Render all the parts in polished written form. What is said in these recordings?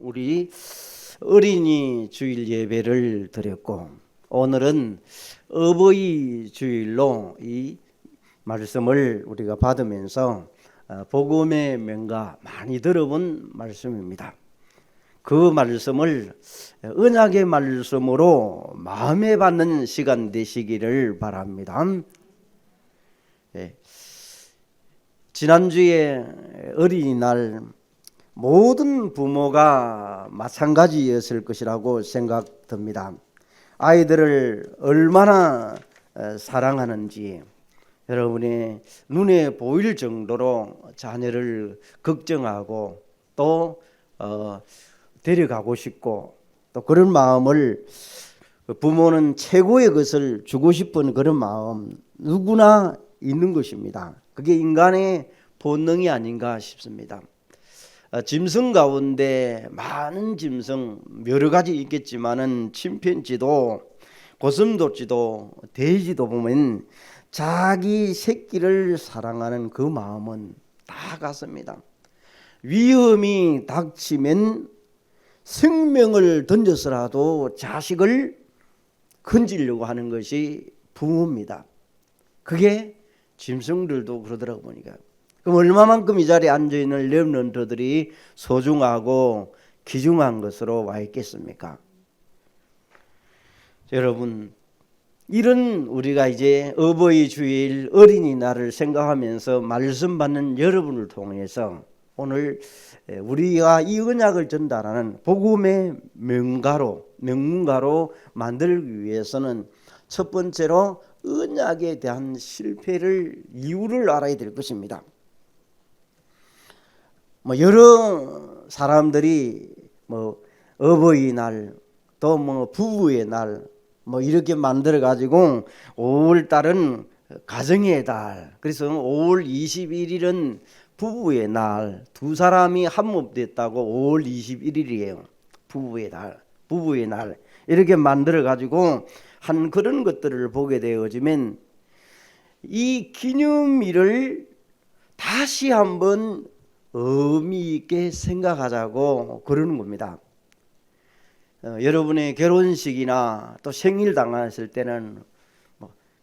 우리 어린이 주일 예배를 드렸고, 오늘은 어버이 주일로 이 말씀을 우리가 받으면서 복음의 명가 많이 들어본 말씀입니다. 그 말씀을 언약의 말씀으로 마음에 받는 시간 되시기를 바랍니다. 지난주에 어린이날 모든 부모가 마찬가지였을 것이라고 생각됩니다. 아이들을 얼마나 사랑하는지 여러분의 눈에 보일 정도로 자녀를 걱정하고 또 데려가고 싶고, 또 그런 마음을, 부모는 최고의 것을 주고 싶은 그런 마음 누구나 있는 것입니다. 그게 인간의 본능이 아닌가 싶습니다. 짐승 가운데 많은 짐승 여러 가지 있겠지만은 침팬지도 고슴도치도 돼지도 보면 자기 새끼를 사랑하는 그 마음은 다 같습니다. 위험이 닥치면 생명을 던져서라도 자식을 건지려고 하는 것이 부모입니다. 그게 짐승들도 그러더라고 보니까. 그럼 얼마만큼 이 자리에 앉아있는 렘넌트들이 소중하고 귀중한 것으로 와 있겠습니까? 여러분, 이런 우리가 이제 어버이 주일 어린이날을 생각하면서 말씀 받는 여러분을 통해서 오늘 우리가 이 언약을 전달하는 복음의 명문가로 만들기 위해서는 첫 번째로 언약에 대한 실패를 이유를 알아야 될 것입니다. 여러 사람들이 어버이날 또 부부의 날 이렇게 만들어 가지고 5월 달은 가정의 달, 그래서 5월 21일은 부부의 날, 두 사람이 한몸됐다고 5월 21일이에요. 부부의 날 이렇게 만들어 가지고 한 그런 것들을 보게 되어지면 이 기념일을 다시 한번 의미 있게 생각하자고 그러는 겁니다. 여러분의 결혼식이나 또 생일 당했을 때는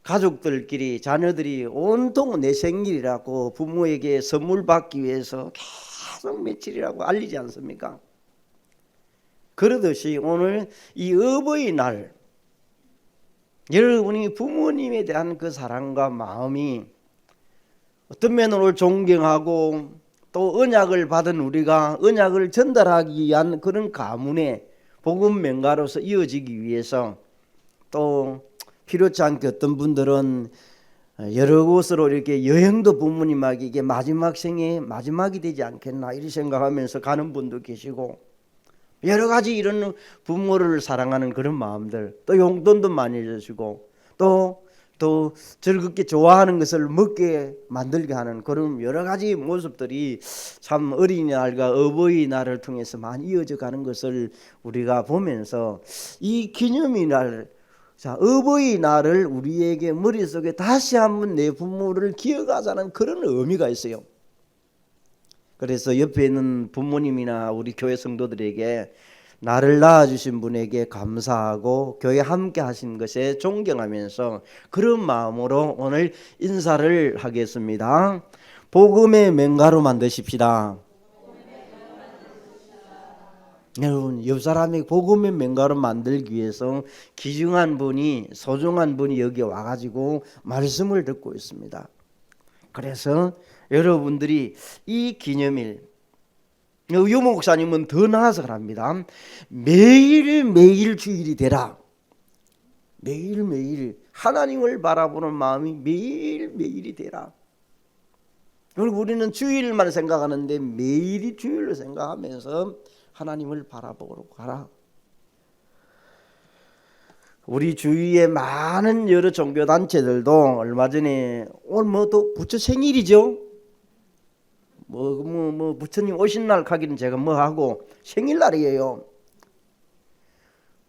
가족들끼리 자녀들이 온통 내 생일이라고 부모에게 선물 받기 위해서 계속 며칠이라고 알리지 않습니까? 그러듯이 오늘 이 어버이날, 여러분이 부모님에 대한 그 사랑과 마음이 어떤 면으로 존경하고 또 언약을 받은 우리가 언약을 전달하기 위한 그런 가문의 복음 명가로서 이어지기 위해서, 또 필요치 않게 어떤 분들은 여러 곳으로 이렇게 여행도 부모님에게 이게 마지막 생애 마지막이 되지 않겠나 이렇게 생각하면서 가는 분도 계시고, 여러 가지 이런 부모를 사랑하는 그런 마음들, 또 용돈도 많이 주시고 또 즐겁게 좋아하는 것을 먹게 만들게 하는 그런 여러 가지 모습들이 참 어린이날과 어버이날을 통해서 많이 이어져 가는 것을 우리가 보면서 이 기념이날, 어버이날을 우리에게 머릿속에 다시 한번 내 부모를 기억하자는 그런 의미가 있어요. 그래서 옆에 있는 부모님이나 우리 교회 성도들에게 나를 낳아주신 분에게 감사하고 교회 함께 하신 것에 존경하면서 그런 마음으로 오늘 인사를 하겠습니다. 복음의 명가로 만드십시다. 여러분, 옆 사람이 복음의 명가로 만들기 위해서 귀중한 분이, 소중한 분이 여기 와가지고 말씀을 듣고 있습니다. 그래서 여러분들이 이 기념일, 유 목사님은 더 나아서 그럽니다. 매일매일 주일이 되라. 매일매일 하나님을 바라보는 마음이 매일매일이 되라. 그리고 우리는 주일만 생각하는데 매일이 주일로 생각하면서 하나님을 바라보고 가라. 우리 주위에 많은 여러 종교단체들도 얼마 전에 오늘 또 부처 생일이죠. 부처님 오신 날 가기는 제가 하고 생일날이에요.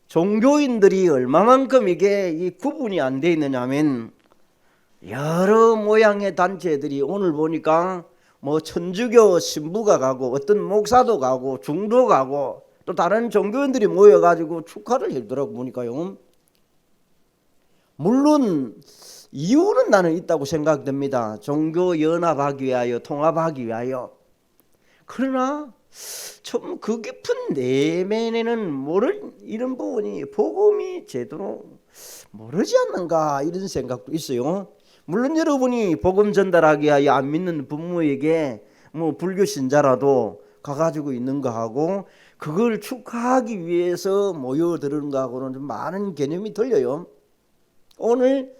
종교인들이 얼마만큼 이게 이 구분이 안 돼 있느냐 하면, 여러 모양의 단체들이 오늘 보니까 뭐 천주교 신부가 가고 어떤 목사도 가고 중도 가고 또 다른 종교인들이 모여가지고 축하를 해주더라고 보니까요. 물론 이유는 나는 있다고 생각됩니다. 종교 연합하기 위하여, 통합하기 위하여. 그러나 좀 그 깊은 내면에는 모를 이런 부분이 복음이 제대로 모르지 않는가 이런 생각도 있어요. 물론 여러분이 복음 전달하기 위하여 안 믿는 부모에게 뭐 불교 신자라도 가가지고 있는 거하고 그걸 축하하기 위해서 모여드는 거하고는 좀 많은 개념이 틀려요. 오늘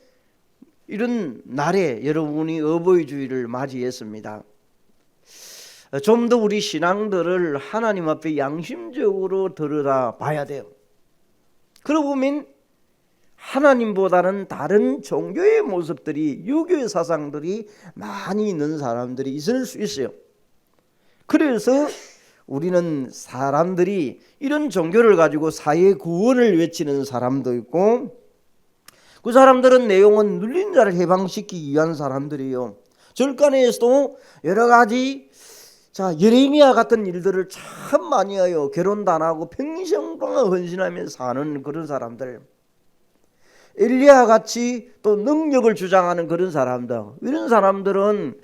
이런 날에 여러분이 어버이 주일을 맞이했습니다. 좀 더 우리 신앙들을 하나님 앞에 양심적으로 들여다봐야 돼요. 그러고 보면 하나님보다는 다른 종교의 모습들이, 유교의 사상들이 많이 있는 사람들이 있을 수 있어요. 그래서 우리는 사람들이 이런 종교를 가지고 사회 구원을 외치는 사람도 있고, 그 사람들은 내용은 눌린 자를 해방시키기 위한 사람들이에요. 절간에서도 여러 가지 예레미야 같은 일들을 참 많이 해요. 결혼도 안 하고 평생동안 헌신하면서 사는 그런 사람들, 엘리야 같이 또 능력을 주장하는 그런 사람들, 이런 사람들은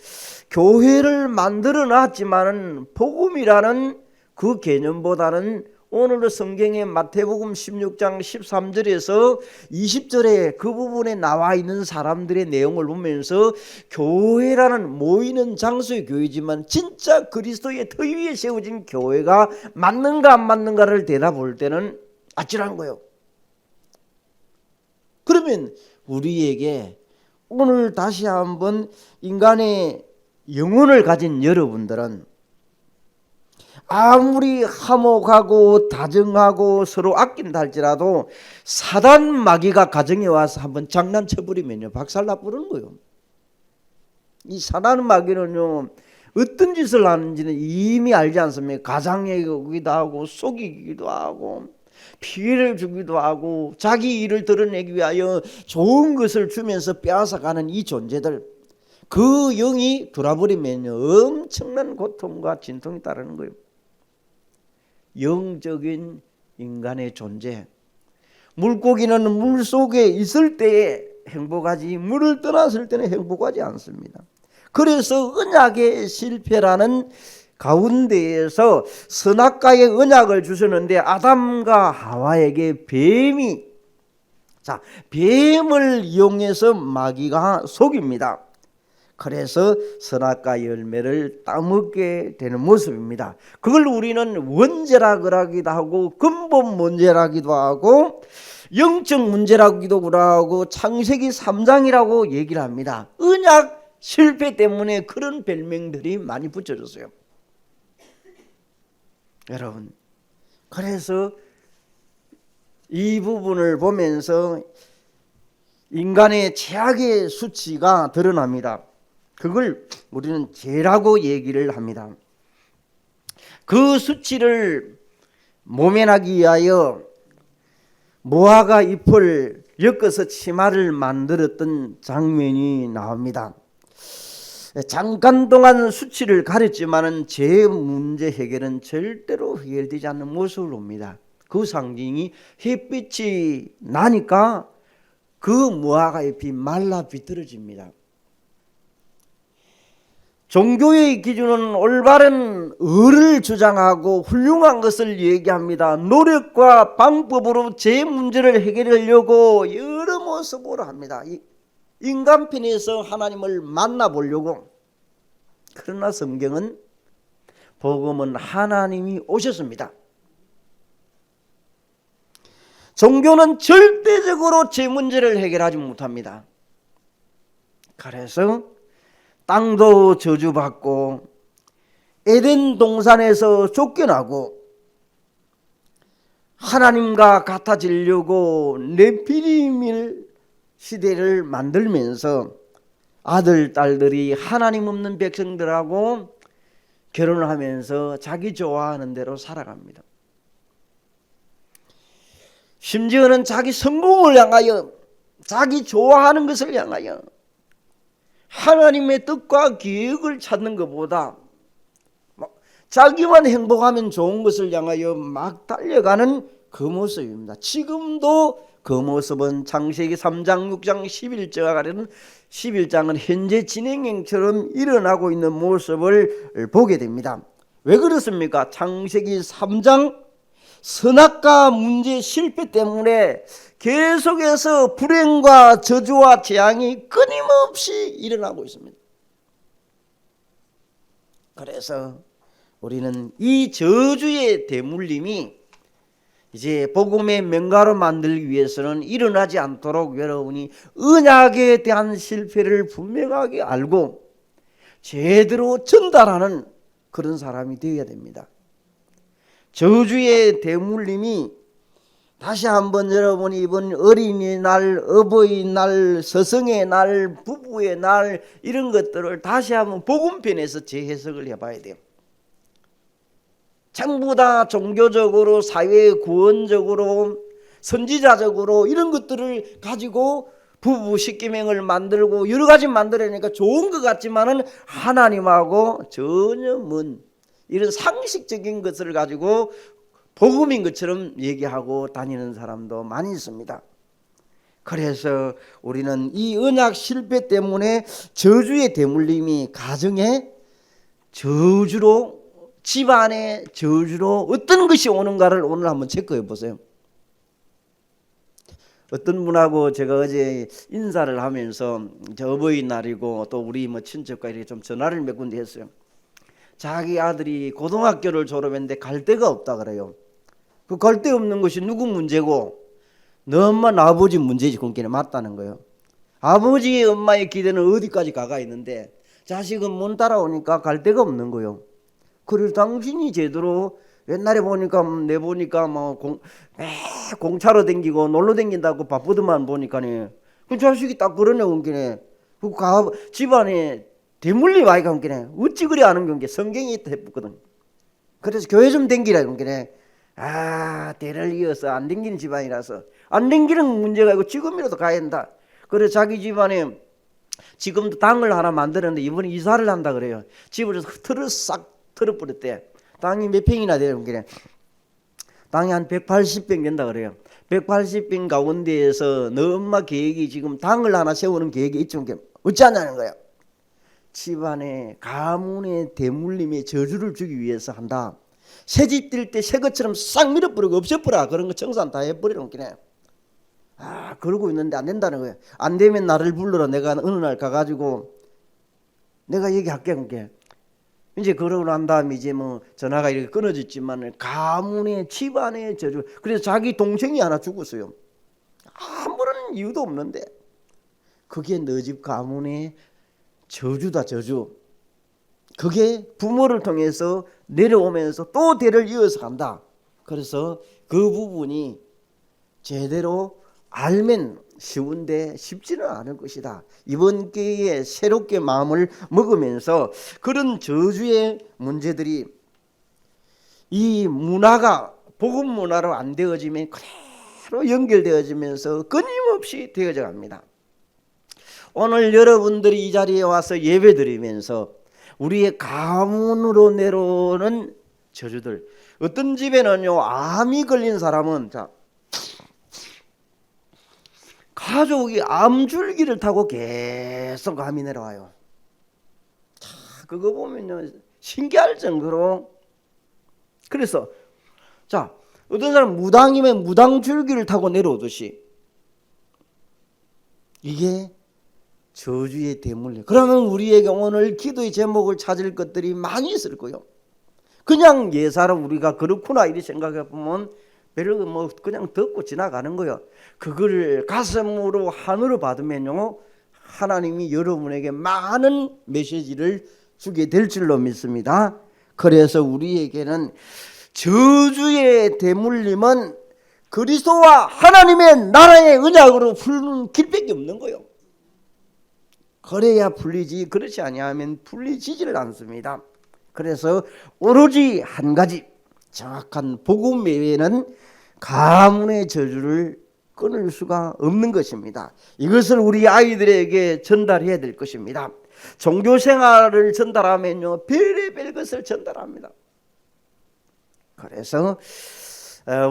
교회를 만들어 놨지만은 복음이라는 그 개념보다는 오늘 성경의 마태복음 16장 13절에서 20절에 그 부분에 나와 있는 사람들의 내용을 보면서 교회라는 모이는 장소의 교회지만 진짜 그리스도의 터 위에 세워진 교회가 맞는가 안 맞는가를 대답할 때는 아찔한 거예요. 그러면 우리에게 오늘 다시 한번 인간의 영혼을 가진 여러분들은 아무리 화목하고 다정하고 서로 아낀다 할지라도 사단 마귀가 가정에 와서 한번 장난쳐버리면요 박살나 버리는 거예요. 이 사단 마귀는요 어떤 짓을 하는지는 이미 알지 않습니까? 가장에 오기도 하고 속이기도 하고 피해를 주기도 하고 자기 일을 드러내기 위하여 좋은 것을 주면서 빼앗아가는 이 존재들, 그 영이 돌아버리면 엄청난 고통과 진통이 따르는 거예요. 영적인 인간의 존재, 물고기는 물 속에 있을 때에 행복하지 물을 떠났을 때는 행복하지 않습니다. 그래서 언약의 실패라는 가운데에서 선악과의 언약을 주셨는데 아담과 하와에게 뱀을 이용해서 마귀가 속입니다. 그래서 선악과 열매를 따먹게 되는 모습입니다. 그걸 우리는 원죄라고 하기도 하고 근본 문제라기도 하고 영적 문제라기도 하고 창세기 3장이라고 얘기를 합니다. 언약 실패 때문에 그런 별명들이 많이 붙여졌어요. 여러분, 그래서 이 부분을 보면서 인간의 최악의 수치가 드러납니다. 그걸 우리는 죄라고 얘기를 합니다. 그 수치를 모면하기 위하여 모아가 잎을 엮어서 치마를 만들었던 장면이 나옵니다. 잠깐 동안 수치를 가렸지만은 제 문제 해결은 절대로 해결되지 않는 모습을 봅니다. 그 상징이 햇빛이 나니까 그 무화과 잎이 말라 비틀어집니다. 종교의 기준은 올바른 의를 주장하고 훌륭한 것을 얘기합니다. 노력과 방법으로 제 문제를 해결하려고 여러 모습으로 합니다. 인간편에서 하나님을 만나보려고. 그러나 성경은 복음은 하나님이 오셨습니다. 종교는 절대적으로 제 문제를 해결하지 못합니다. 그래서 땅도 저주받고 에덴 동산에서 쫓겨나고 하나님과 같아지려고 네피림일 시대를 만들면서 아들, 딸들이 하나님 없는 백성들하고 결혼을 하면서 자기 좋아하는 대로 살아갑니다. 심지어는 자기 성공을 향하여, 자기 좋아하는 것을 향하여 하나님의 뜻과 계획을 찾는 것보다 자기만 행복하면 좋은 것을 향하여 막 달려가는 그 모습입니다. 지금도 그 모습은 창세기 3장, 6장, 11장과 가려는 11장은 현재 진행형처럼 일어나고 있는 모습을 보게 됩니다. 왜 그렇습니까? 창세기 3장 선악과 문제 실패 때문에 계속해서 불행과 저주와 재앙이 끊임없이 일어나고 있습니다. 그래서 우리는 이 저주의 대물림이 이제 복음의 명가로 만들기 위해서는 일어나지 않도록 여러분이 언약에 대한 실패를 분명하게 알고 제대로 전달하는 그런 사람이 되어야 됩니다. 저주의 대물림이 다시 한번 여러분이 이번 어린이날, 어버이날, 스승의 날, 부부의 날 이런 것들을 다시 한번 복음편에서 재해석을 해봐야 돼요. 전부 다 종교적으로, 사회 구원적으로, 선지자적으로 이런 것들을 가지고 부부 십계명을 만들고 여러 가지 만들어내니까 좋은 것 같지만은 하나님하고 전혀 먼 이런 상식적인 것을 가지고 복음인 것처럼 얘기하고 다니는 사람도 많이 있습니다. 그래서 우리는 이 언약 실패 때문에 저주의 대물림이 가정에 저주로, 집안에 저주로 어떤 것이 오는가를 오늘 한번 체크해 보세요. 어떤 분하고 제가 어제 인사를 하면서 저 어버이날이고 또 우리 뭐 친척과 이렇게 좀 전화를 몇 군데 했어요. 자기 아들이 고등학교를 졸업했는데 갈 데가 없다 그래요. 그 갈 데 없는 것이 누구 문제고 너 엄마 나 아버지 문제지. 그게 맞다는 거예요. 아버지의 엄마의 기대는 어디까지 가가 있는데 자식은 못 따라오니까 갈 데가 없는 거예요. 그래서 당신이 제대로 옛날에 보니까 내보니까 뭐 공차로 댕기고 놀러 댕긴다고 바쁘더만 보니까네 그 자식이 딱 그러네. 그게 그 집안에 대물림 아이가 그게 어찌 그리 아는 경계 성경이 있다 했거든. 그래서 교회 좀 댕기라 그게 대를 이어서 안 댕기는 집안이라서 안 댕기는 문제가 있고 지금이라도 가야 한다. 그래서 자기 집안에 지금도 당을 하나 만들었는데 이번에 이사를 한다 그래요. 집을 틀을 싹 틀어버렸대. 땅이 몇 평이나 돼요? 그게 땅이 한 180평 된다 그래요. 180평 가운데에서 너 엄마 계획이 지금 당을 하나 세우는 계획이 있죠. 어찌 하냐는 거야. 집안에 가문의 대물림의 저주를 주기 위해서 한다. 새집 뛸 때 새 것처럼 싹 밀어버리고 없애버려. 그런 거 청산 다 해버리는 거네. 그러고 있는데 안 된다는 거야. 안 되면 나를 불러라. 내가 어느 날 가가지고 내가 얘기할게. 그게 이제 그러고 난 다음에 이제 뭐 전화가 이렇게 끊어졌지만 가문의 집안의 저주. 그래서 자기 동생이 하나 죽었어요. 아무런 이유도 없는데 그게 너 집 가문의 저주다. 저주. 그게 부모를 통해서 내려오면서 또 대를 이어서 간다. 그래서 그 부분이 제대로 알면 쉬운데 쉽지는 않을 것이다. 이번 기회에 새롭게 마음을 먹으면서 그런 저주의 문제들이 이 문화가 복음 문화로 안 되어지면 그대로 연결되어지면서 끊임없이 되어져 갑니다. 오늘 여러분들이 이 자리에 와서 예배 드리면서 우리의 가문으로 내려오는 저주들, 어떤 집에는요 암이 걸린 사람은 가족이 암줄기를 타고 계속 암이 내려와요. 그거 보면요 신기할 정도로. 그래서 어떤 사람 무당이면 무당줄기를 타고 내려오듯이 이게 저주의 대물림. 그러면 우리에게 오늘 기도의 제목을 찾을 것들이 많이 있을 거예요. 그냥 예사로 우리가 그렇구나 이렇게 생각해 보면 별로 뭐 그냥 듣고 지나가는 거예요. 그걸 가슴으로 하늘로 받으면요 하나님이 여러분에게 많은 메시지를 주게 될 줄로 믿습니다. 그래서 우리에게는 저주의 대물림은 그리스도와 하나님의 나라의 언약으로 풀는 길밖에 없는 거예요. 그래야 풀리지 그렇지 아니하면 풀리지를 않습니다. 그래서 오로지 한 가지 정확한 복음 외에는 가문의 저주를 끊을 수가 없는 것입니다. 이것을 우리 아이들에게 전달해야 될 것입니다. 종교 생활을 전달하면요 별의별 것을 전달합니다. 그래서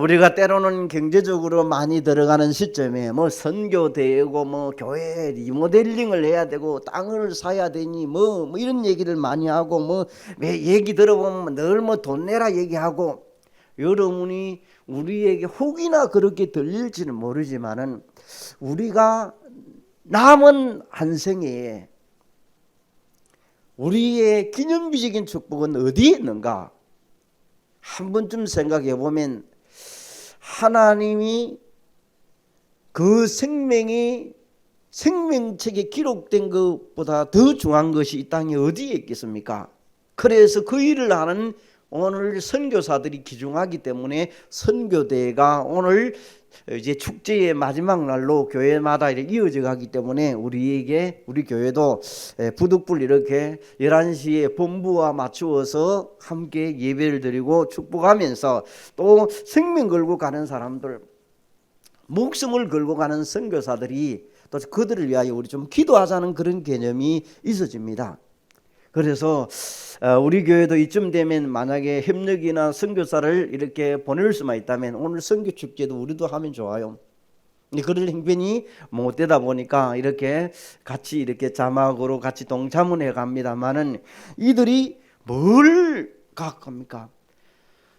우리가 때로는 경제적으로 많이 들어가는 시점에 뭐 선교되고 뭐 교회 리모델링을 해야 되고 땅을 사야 되니 뭐 이런 얘기를 많이 하고 뭐 얘기 들어보면 늘 뭐 돈 내라 얘기하고, 여러분이 우리에게 혹이나 그렇게 들릴지는 모르지만은 우리가 남은 한 생에 우리의 기념비적인 축복은 어디에 있는가 한 번쯤 생각해 보면, 하나님이 그 생명이 생명책에 기록된 것보다 더 중요한 것이 이 땅에 어디에 있겠습니까? 그래서 그 일을 하는 오늘 선교사들이 귀중하기 때문에 선교대회가 오늘 이제 축제의 마지막 날로 교회마다 이렇게 이어져 가기 때문에 우리에게, 우리 교회도 부득불 이렇게 11시에 본부와 맞추어서 함께 예배를 드리고 축복하면서, 또 생명 걸고 가는 사람들, 목숨을 걸고 가는 선교사들이 또 그들을 위하여 우리 좀 기도하자는 그런 개념이 있어집니다. 그래서 우리 교회도 이쯤 되면 만약에 협력이나 선교사를 이렇게 보낼 수만 있다면 오늘 선교 축제도 우리도 하면 좋아요. 그럴 형편이 못 되다 보니까 이렇게 같이 이렇게 자막으로 같이 동참은 해 갑니다만은, 이들이 뭘 각합니까?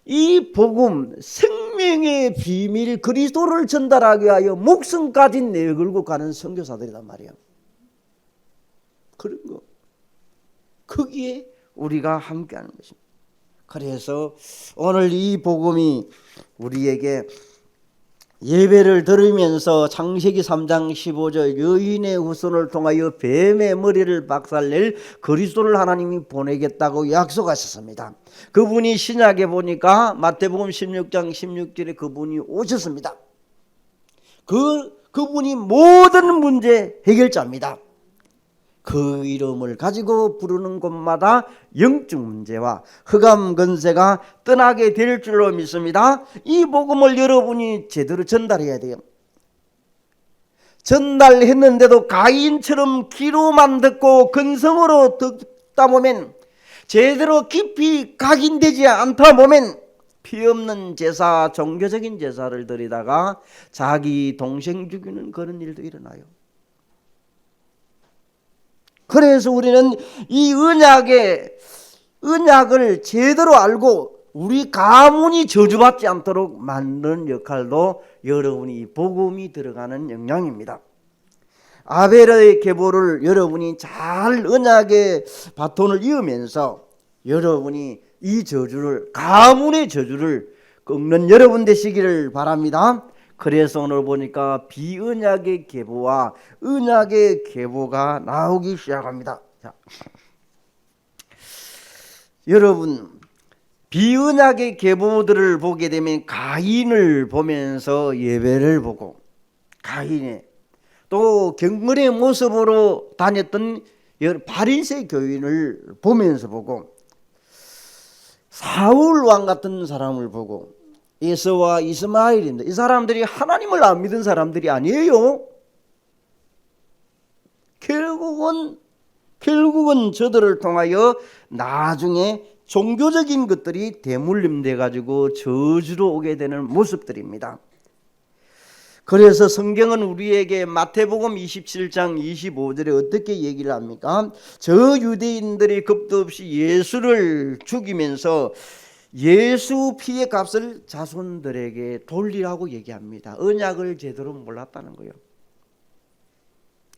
이 복음, 생명의 비밀 그리스도를 전달하기 위하여 목숨까지 내걸고 가는 선교사들이란 말이에요. 그런 거, 거기에 우리가 함께하는 것입니다. 그래서 오늘 이 복음이 우리에게 예배를 들으면서 창세기 3장 15절 여인의 후손을 통하여 뱀의 머리를 박살낼 그리스도를 하나님이 보내겠다고 약속하셨습니다. 그분이 신약에 보니까 마태복음 16장 16절에 그분이 오셨습니다. 그분이 모든 문제 해결자입니다. 그 이름을 가지고 부르는 곳마다 영적 문제와 흑암 권세가 떠나게 될 줄로 믿습니다. 이 복음을 여러분이 제대로 전달해야 돼요. 전달했는데도 가인처럼 귀로만 듣고 근성으로 듣다 보면, 제대로 깊이 각인되지 않다 보면 피 없는 제사, 종교적인 제사를 드리다가 자기 동생 죽이는 그런 일도 일어나요. 그래서 우리는 이 언약을 제대로 알고 우리 가문이 저주받지 않도록 만드는 역할도 여러분이 이 복음이 들어가는 영향입니다. 아벨의 계보를 여러분이 잘 언약의 바톤을 이으면서 여러분이 이 저주를, 가문의 저주를 꺾는 여러분 되시기를 바랍니다. 그래서 오늘 보니까 비언약의 계보와 언약의 계보가 나오기 시작합니다. 자, 여러분, 비언약의 계보들을 보게 되면 가인을 보면서 예배를 보고, 가인의 또 경건의 모습으로 다녔던 바리새 교인을 보면서 보고, 사울 왕 같은 사람을 보고, 에서와 이스마엘인데 이 사람들이 하나님을 안 믿은 사람들이 아니에요. 결국은 저들을 통하여 나중에 종교적인 것들이 대물림돼 가지고 저주로 오게 되는 모습들입니다. 그래서 성경은 우리에게 마태복음 27장 25절에 어떻게 얘기를 합니까? 저 유대인들이 겁도 없이 예수를 죽이면서 예수 피의 값을 자손들에게 돌리라고 얘기합니다. 언약을 제대로 몰랐다는 거예요.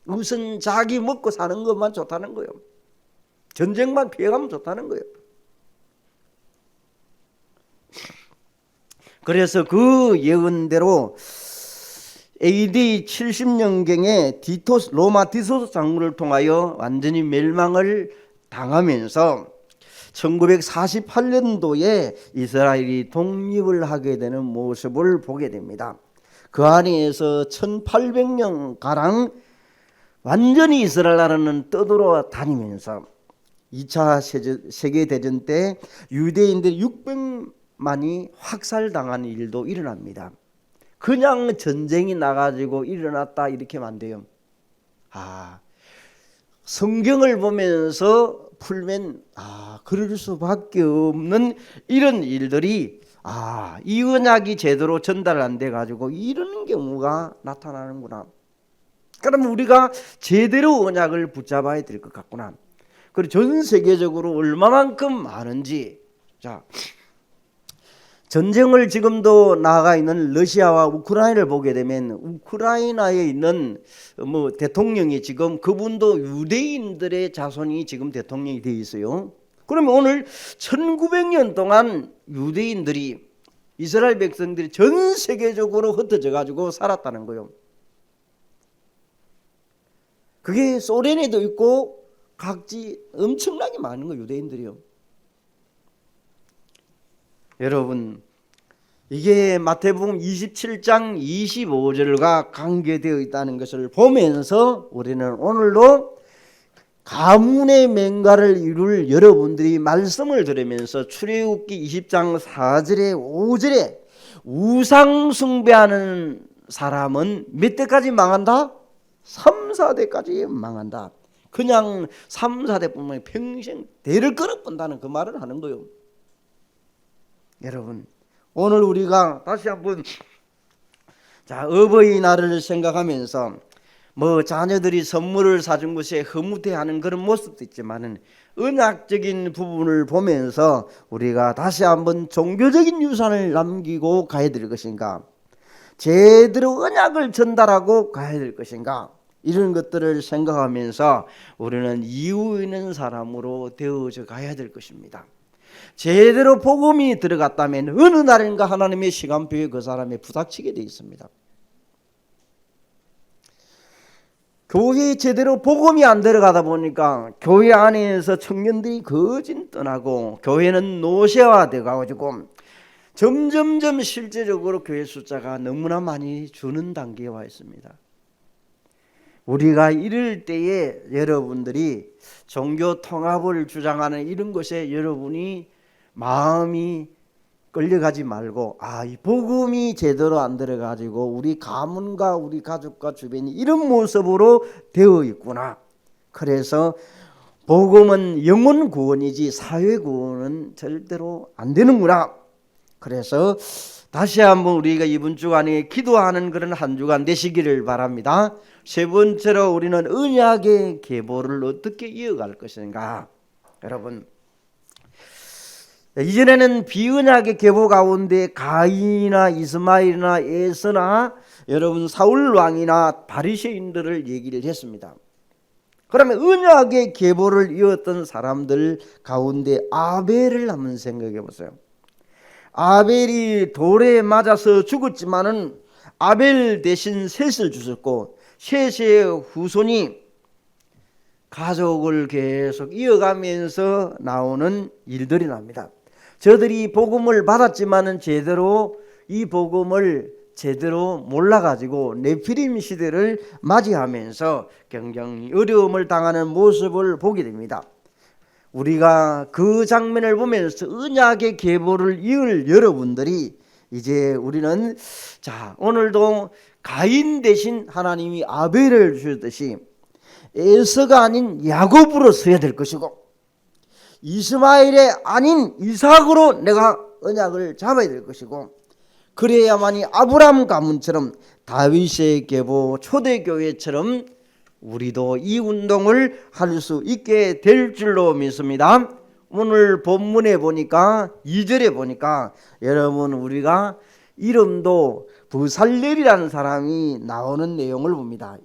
우선 자기 먹고 사는 것만 좋다는 거예요. 전쟁만 피해가면 좋다는 거예요. 그래서 그 예언대로 AD 70년경에 로마 디토스 장군을 통하여 완전히 멸망을 당하면서 1948년도에 이스라엘이 독립을 하게 되는 모습을 보게 됩니다. 그 안에서 1800년가량 완전히 이스라엘 나라는 떠돌아 다니면서 2차 세계대전 때 유대인들 600만이 학살당하는 일도 일어납니다. 그냥 전쟁이 나가지고 일어났다 이렇게 하면 안 돼요. 성경을 보면서 풀면 그럴 수밖에 없는 이런 일들이 이 언약이 제대로 전달 안 돼 가지고 이런 경우가 나타나는구나. 그러면 우리가 제대로 언약을 붙잡아야 될 것 같구나. 그리고 전 세계적으로 얼마만큼 많은지. 자, 전쟁을 지금도 나가 있는 러시아와 우크라이나를 보게 되면 우크라이나에 있는 대통령이 지금 그분도 유대인들의 자손이 지금 대통령이 되어 있어요. 그러면 오늘 1900년 동안 유대인들이 이스라엘 백성들이 전 세계적으로 흩어져 가지고 살았다는 거예요. 그게 소련에도 있고 각지 엄청나게 많은 거 유대인들이요. 여러분, 이게 마태복음 27장 25절과 관계되어 있다는 것을 보면서 우리는 오늘도 가문의 맹가를 이룰 여러분들이 말씀을 들으면서 출애굽기 20장 4절에 5절에 우상 숭배하는 사람은 몇 대까지 망한다? 3, 4대까지 망한다. 그냥 3, 4대뿐만 아니라 평생 대를 끌어본다는 그 말을 하는 거예요. 여러분, 오늘 우리가 다시 한번 어버이날을 생각하면서 자녀들이 선물을 사준 것에 흐뭇해하는 그런 모습도 있지만은 언약적인 부분을 보면서 우리가 다시 한번 종교적인 유산을 남기고 가야 될 것인가, 제대로 언약을 전달하고 가야 될 것인가, 이런 것들을 생각하면서 우리는 이유 있는 사람으로 되어져 가야 될 것입니다. 제대로 복음이 들어갔다면 어느 날인가 하나님의 시간표에 그 사람이 부닥치게 되어 있습니다. 교회에 제대로 복음이 안 들어가다 보니까 교회 안에서 청년들이 거진 떠나고 교회는 노쇠화되어 가지고 점점점 실제적으로 교회 숫자가 너무나 많이 주는 단계에 와 있습니다. 우리가 이럴 때에 여러분들이 종교 통합을 주장하는 이런 것에 여러분이 마음이 끌려가지 말고 이 복음이 제대로 안 들어가지고 우리 가문과 우리 가족과 주변이 이런 모습으로 되어 있구나. 그래서 복음은 영혼 구원이지 사회 구원은 절대로 안 되는구나. 그래서 다시 한번 우리가 이번 주간에 기도하는 그런 한 주간 되시기를 바랍니다. 세 번째로 우리는 언약의 계보를 어떻게 이어갈 것인가. 여러분, 이전에는 비언약의 계보 가운데 가인이나 이스마엘이나 에서나 여러분 사울 왕이나 바리새인들을 얘기를 했습니다. 그러면 언약의 계보를 이었던 사람들 가운데 아벨을 한번 생각해 보세요. 아벨이 돌에 맞아서 죽었지만은 아벨 대신 셋을 주셨고 셋의 후손이 가족을 계속 이어가면서 나오는 일들이 납니다. 저들이 복음을 받았지만은 제대로 이 복음을 제대로 몰라가지고 네피림 시대를 맞이하면서 굉장히 어려움을 당하는 모습을 보게 됩니다. 우리가 그 장면을 보면서 언약의 계보를 이을 여러분들이 이제 우리는 오늘도 가인 대신 하나님이 아벨을 주셨듯이 에서가 아닌 야곱으로 서야 될 것이고 이스마엘의 아닌 이삭으로 내가 언약을 잡아야 될 것이고 그래야만이 아브라함 가문처럼 다윗의 계보 초대교회처럼 우리도 이 운동을 할 수 있게 될 줄로 믿습니다. 오늘 본문에 보니까 2절에 보니까 여러분 우리가 이름도 부살렐이라는 사람이 나오는 내용을 봅니다.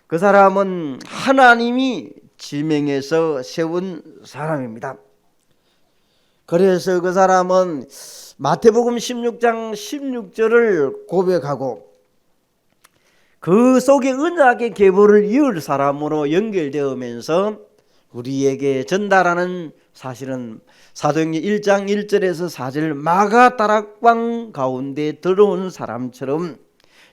그 사람은 하나님이 지명해서 세운 사람입니다. 그래서 그 사람은 마태복음 16장 16절을 고백하고 그 속에 언약의 계보를 이을 사람으로 연결되면서 우리에게 전달하는 사실은 사도행전 1장 1절에서 4절 마가 다락방 가운데 들어온 사람처럼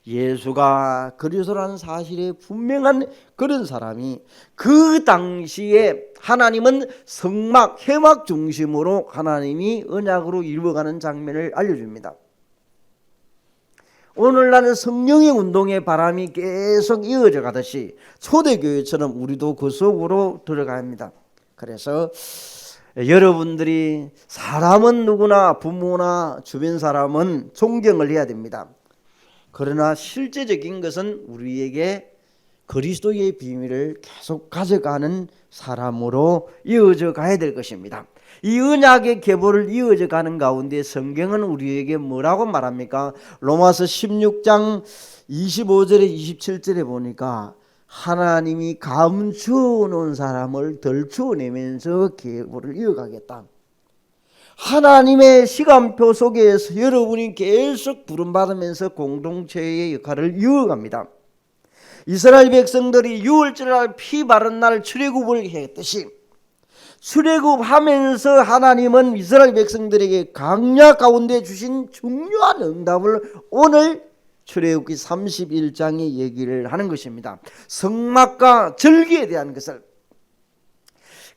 예수가 그리스도라는 사실에 분명한 그런 사람이 그 당시에 하나님은 성막 회막 중심으로 하나님이 언약으로 이루어가는 장면을 알려줍니다. 오늘날은 성령의 운동의 바람이 계속 이어져 가듯이 초대교회처럼 우리도 그 속으로 들어가야 합니다. 그래서 여러분들이 사람은 누구나 부모나 주변 사람은 존경을 해야 됩니다. 그러나 실제적인 것은 우리에게 그리스도의 비밀을 계속 가져가는 사람으로 이어져 가야 될 것입니다. 이 언약의 계보를 이어져 가는 가운데 성경은 우리에게 뭐라고 말합니까? 로마서 16장 25절에 27절에 보니까 하나님이 감추어 놓은 사람을 덜추어내면서 계보를 이어가겠다. 하나님의 시간표 속에서 여러분이 계속 부름받으면서 공동체의 역할을 이어갑니다. 이스라엘 백성들이 유월절날 피 바른 날 출애굽을 했듯이 출애굽하면서 하나님은 이스라엘 백성들에게 광야 가운데 주신 중요한 응답을 오늘 출애굽기 31장에 얘기를 하는 것입니다. 성막과 절기에 대한 것을,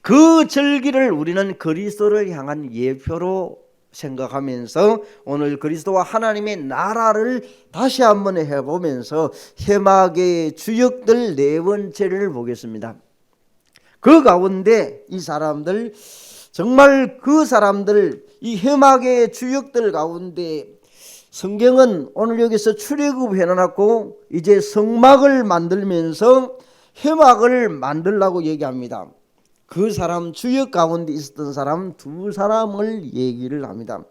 그 절기를 우리는 그리스도를 향한 예표로 생각하면서 오늘 그리스도와 하나님의 나라를 다시 한번 해보면서 해막의 주역들 네 번째를 보겠습니다. 그 가운데 이 사람들, 정말 그 사람들, 이 해막의 주역들 가운데 성경은 오늘 여기서 출애굽 해놨고 이제 성막을 만들면서 해막을 만들라고 얘기합니다. 그 사람 주역 가운데 있었던 사람 두 사람을 얘기를 합니다.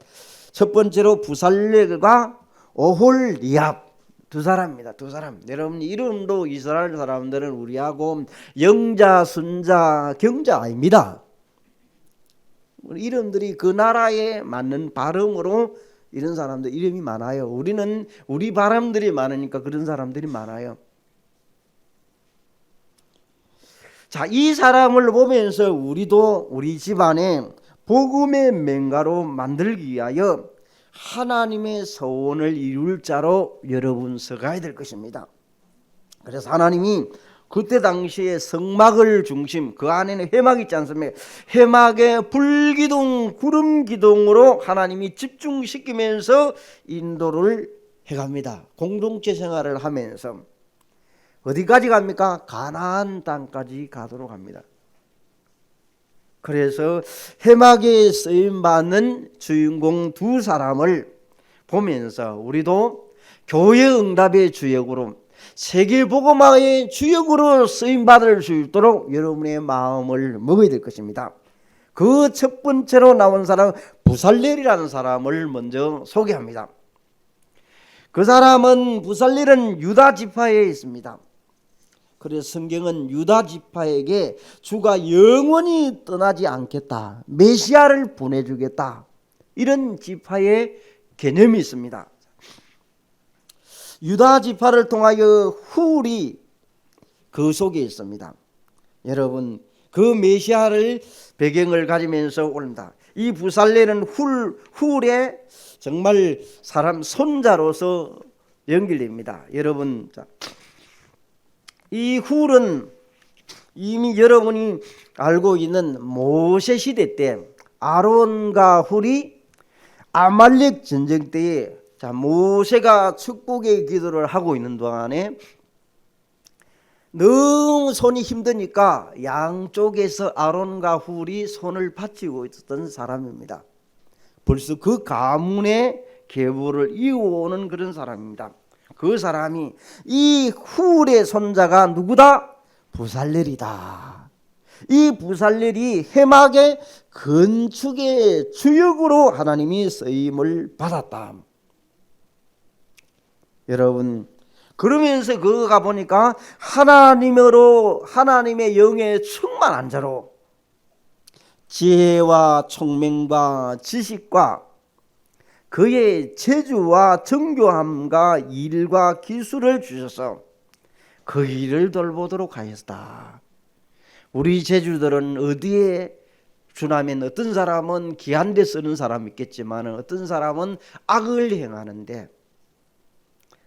첫 번째로 부살렐과 오홀리압 두 사람입니다. 두 사람. 여러분 이름도 이스라엘 사람들은 우리하고 영자, 순자, 경자 아닙니다. 이름들이 그 나라에 맞는 발음으로 이런 사람들 이름이 많아요. 우리는 우리 발음들이 많으니까 그런 사람들이 많아요. 자, 이 사람을 보면서 우리도 우리 집안에 복음의 맹가로 만들기 위하여 하나님의 소원을 이룰 자로 여러분 서가야 될 것입니다. 그래서 하나님이 그때 당시에 성막을 중심, 그 안에는 회막이 있지 않습니까? 회막의 불기둥, 구름기둥으로 하나님이 집중시키면서 인도를 해갑니다. 공동체 생활을 하면서 어디까지 갑니까? 가나안 땅까지 가도록 합니다. 그래서 해막에 쓰임받는 주인공 두 사람을 보면서 우리도 교회 응답의 주역으로 세계복음화의 주역으로 쓰임받을 수 있도록 여러분의 마음을 먹어야 될 것입니다. 그 첫 번째로 나온 사람 부살렐이라는 사람을 먼저 소개합니다. 그 사람은 부살렐은 유다 지파에 있습니다. 그래서 성경은 유다 지파에게 주가 영원히 떠나지 않겠다, 메시아를 보내주겠다, 이런 지파의 개념이 있습니다. 유다 지파를 통하여 훌이 그 속에 있습니다. 여러분 그 메시아를 배경을 가지면서 옵니다. 이 부살렐은 훌의 정말 사람 손자로서 연결됩니다. 여러분 이 훌은 이미 여러분이 알고 있는 모세 시대 때 아론과 훌이 아말렉 전쟁 때에 모세가 축복의 기도를 하고 있는 동안에 너무 손이 힘드니까 양쪽에서 아론과 훌이 손을 받치고 있었던 사람입니다. 벌써 그 가문의 계보를 이어오는 그런 사람입니다. 그 사람이 이 훌의 손자가 누구다? 부살렐이다. 이 부살렐이 해막의 건축의 주역으로 하나님이 쓰임을 받았다. 여러분 그러면서 그가 보니까 하나님으로 하나님의 영에 충만한 자로 지혜와 총명과 지식과 그의 재주와 정교함과 일과 기술을 주셔서 그 일을 돌보도록 하였다. 우리 제주들은 어디에 주나면 어떤 사람은 귀한 데 쓰는 사람이 있겠지만 어떤 사람은 악을 행하는데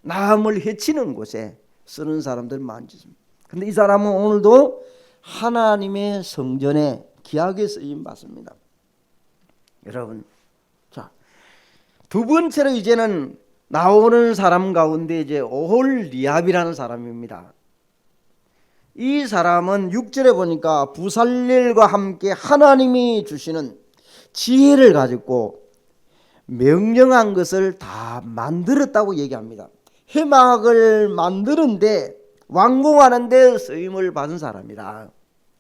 남을 해치는 곳에 쓰는 사람들 많습니다. 그런데 이 사람은 오늘도 하나님의 성전에 귀하게 쓰임 받습니다. 여러분, 자, 두 번째로 이제는 나오는 사람 가운데 이제 오홀리압이라는 사람입니다. 이 사람은 6절에 보니까 부살렐과 함께 하나님이 주시는 지혜를 가지고 명령한 것을 다 만들었다고 얘기합니다. 해막을 만드는데 완공하는데 쓰임을 받은 사람이다.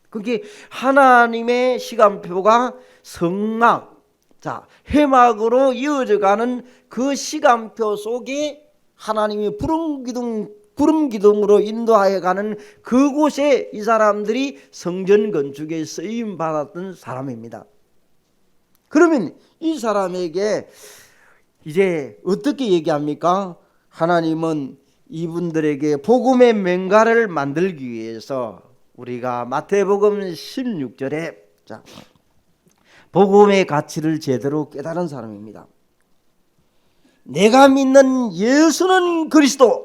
그게 하나님의 시간표가 성막, 자 해막으로 이어져가는 그 시간표 속에 하나님이 부름 기둥으로 인도하여 가는 그곳에 이 사람들이 성전 건축에 쓰임 받았던 사람입니다. 그러면 이 사람에게 이제 어떻게 얘기합니까? 하나님은 이분들에게 복음의 맹가를 만들기 위해서 우리가 마태복음 16절에 자 복음의 가치를 제대로 깨달은 사람입니다. 내가 믿는 예수는 그리스도는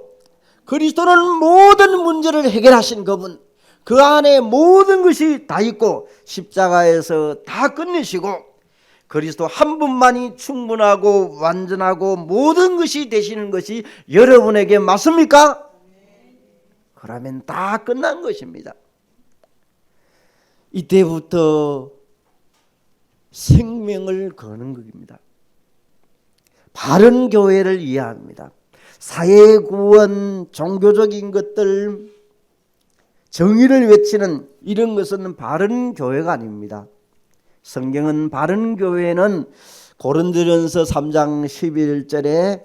모든 문제를 해결하신 그분, 그 안에 모든 것이 다 있고 십자가에서 다 끝내시고 그리스도 한 분만이 충분하고 완전하고 모든 것이 되시는 것이 여러분에게 맞습니까? 그러면 다 끝난 것입니다. 이때부터 생명을 거는 것입니다. 바른 교회를 이해합니다. 사회구원, 종교적인 것들, 정의를 외치는 이런 것은 바른 교회가 아닙니다. 성경은 바른 교회는 고린도전서 3장 11절에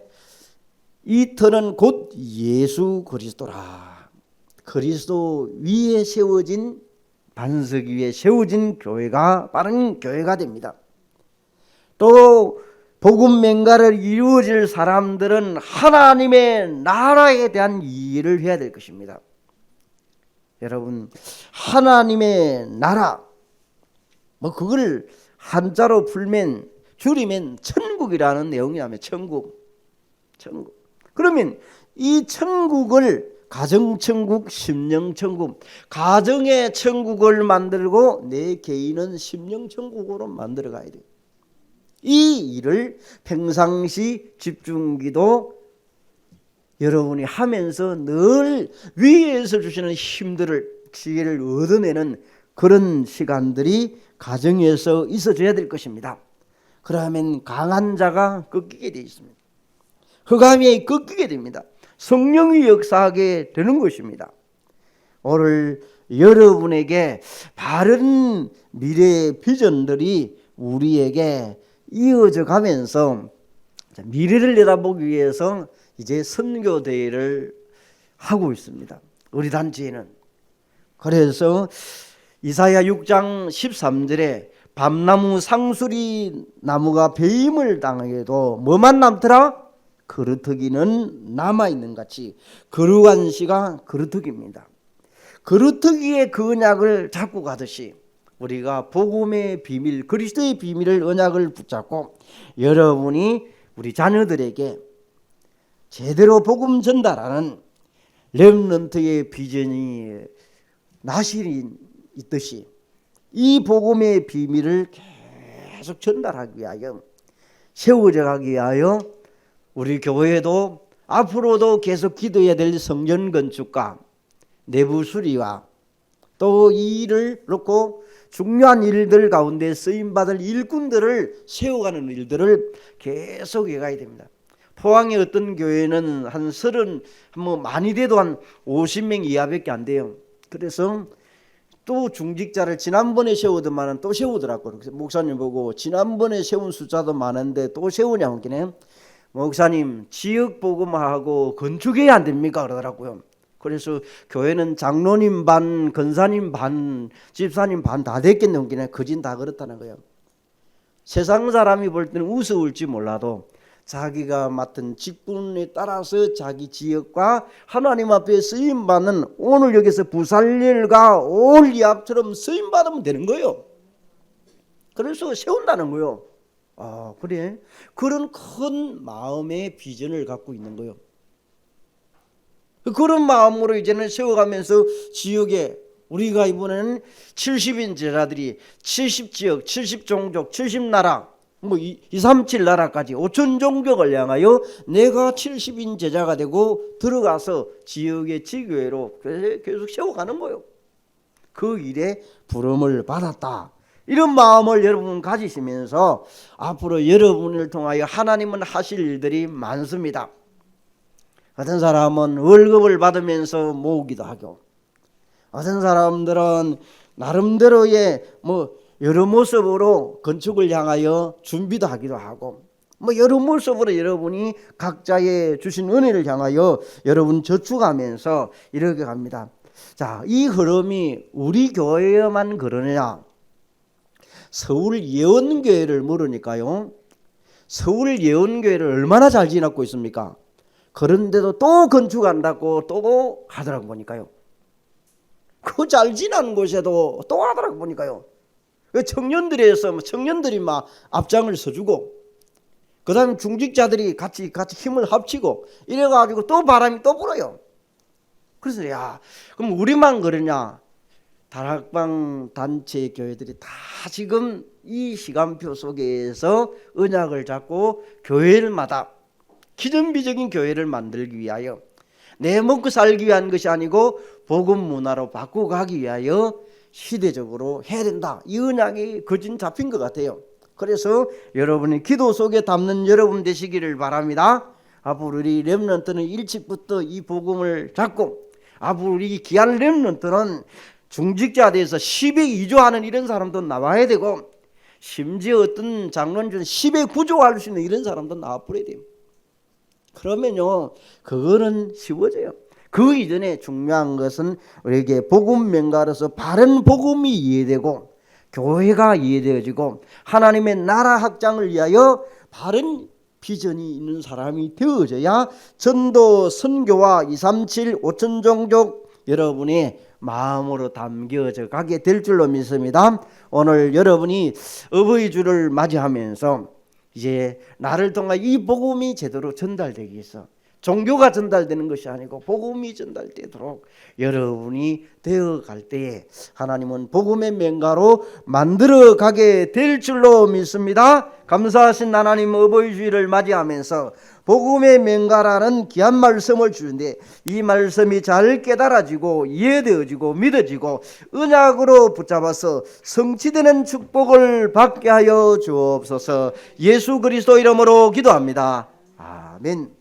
이 터는 곧 예수 그리스도라. 그리스도 위에 세워진 반석 위에 세워진 교회가 바른 교회가 됩니다. 또 복음 맹가를 이루어질 사람들은 하나님의 나라에 대한 이해를 해야 될 것입니다. 여러분, 하나님의 나라, 그걸 한자로 풀면 줄이면 천국이라는 내용이라면 천국. 그러면 이 천국을 가정천국, 심령천국, 가정의 천국을 만들고 내 개인은 심령천국으로 만들어 가야 돼요. 이 일을 평상시 집중기도 여러분이 하면서 늘 위에서 주시는 힘들을 지혜를 얻어내는 그런 시간들이 가정에서 있어줘야 될 것입니다. 그러면 강한 자가 꺾이게 되어 있습니다. 흑암이 꺾이게 됩니다. 성령이 역사하게 되는 것입니다. 오늘 여러분에게 바른 미래의 비전들이 우리에게 이어져 가면서 미래를 내다보기 위해서 이제 선교 대회를 하고 있습니다. 우리 단체에는. 그래서 이사야 6장 13절에 밤나무 상수리 나무가 배임을 당하게도 뭐만 남더라? 그루터기는 남아있는 같이 거룩한 씨가 그루터기입니다. 그루터기의 그 언약을 잡고 가듯이 우리가 복음의 비밀, 그리스도의 비밀을 언약을 붙잡고 여러분이 우리 자녀들에게 제대로 복음 전달하는 렘넌트의 비전이 나실이 있듯이 이 복음의 비밀을 계속 전달하기 위하여 세워져 가기 위하여 우리 교회도 앞으로도 계속 기도해야 될 성전 건축과 내부 수리와 또 이 일을 놓고 중요한 일들 가운데 쓰임받을 일꾼들을 세워가는 일들을 계속 해가야 됩니다. 포항의 어떤 교회는 한 30, 많이 돼도 한 50명 이하밖에 안 돼요. 그래서 또 중직자를 지난번에 세우더만은 또 세우더라고요. 그래서 목사님 보고 지난번에 세운 숫자도 많은데 또 세우냐고 하길래 목사님 지역 복음하고 건축해야 안 됩니까? 그러더라고요. 그래서 교회는 장로님 반, 권사님 반, 집사님 반 다 됐겠네. 그냥 거진 다 그렇다는 거예요. 세상 사람이 볼 때는 우스울지 몰라도 자기가 맡은 직분에 따라서 자기 지역과 하나님 앞에 쓰임받는 오늘 여기서 부살렐과 오홀리압처럼 쓰임받으면 되는 거예요. 그래서 세운다는 거예요. 아, 그래? 그런 큰 마음의 비전을 갖고 있는 거예요. 그런 마음으로 이제는 세워가면서 지역에 우리가 이번에는 70인 제자들이 70지역, 70종족, 70나라 237 나라까지 5천 종족을 향하여 내가 70인 제자가 되고 들어가서 지역의 지교회로 계속 세워가는 거예요. 그 일에 부름을 받았다. 이런 마음을 여러분 가지시면서 앞으로 여러분을 통하여 하나님은 하실 일들이 많습니다. 어떤 사람은 월급을 받으면서 모으기도 하고, 어떤 사람들은 나름대로의 여러 모습으로 건축을 향하여 준비도 하기도 하고, 여러 모습으로 여러분이 각자의 주신 은혜를 향하여 여러분 저축하면서 이렇게 갑니다. 자, 이 흐름이 우리 교회에만 그러느냐? 서울 예언교회를 물으니까요, 서울 예언교회를 얼마나 잘 지내고 있습니까? 그런데도 또 건축한다고 또 하더라고 보니까요. 그 잘 지나는 곳에도 또 하더라고 보니까요. 청년들이 막 앞장을 서주고, 그 다음에 중직자들이 같이 힘을 합치고 이래가지고 또 바람이 또 불어요. 그래서 그럼 우리만 그러냐? 다락방 단체 교회들이 다 지금 이 시간표 속에서 언약을 잡고 교회마다 기존비적인 교회를 만들기 위하여 내 먹고 살기 위한 것이 아니고 복음 문화로 바꾸고 가기 위하여 시대적으로 해야 된다. 이 언약이 거진 잡힌 것 같아요. 그래서 여러분이 기도 속에 담는 여러분 되시기를 바랍니다. 앞으로 우리 렘넌트는 일찍부터 이 복음을 잡고, 앞으로 우리 귀한 렘넌트는 중직자에 대해서 10에 2조하는 이런 사람도 나와야 되고, 심지어 어떤 장로는 10에 9조할 수 있는 이런 사람도 나와버려야 돼요. 그러면요, 그거는 쉬워져요. 그 이전에 중요한 것은 우리에게 복음 맹가로서 바른 복음이 이해되고, 교회가 이해되어지고, 하나님의 나라 확장을 위하여 바른 비전이 있는 사람이 되어져야 전도 선교와 237 5천 종족 여러분의 마음으로 담겨져 가게 될 줄로 믿습니다. 오늘 여러분이 어버이 주를 맞이하면서 이제 나를 통해 이 복음이 제대로 전달되기 위해서, 종교가 전달되는 것이 아니고 복음이 전달되도록 여러분이 되어갈 때에 하나님은 복음의 맹가로 만들어가게 될 줄로 믿습니다. 감사하신 하나님 어버이 주일을 맞이하면서 복음의 맹가라는 귀한 말씀을 주는데, 이 말씀이 잘 깨달아지고 이해되어지고 믿어지고 언약으로 붙잡아서 성취되는 축복을 받게 하여 주옵소서. 예수 그리스도 이름으로 기도합니다. 아멘.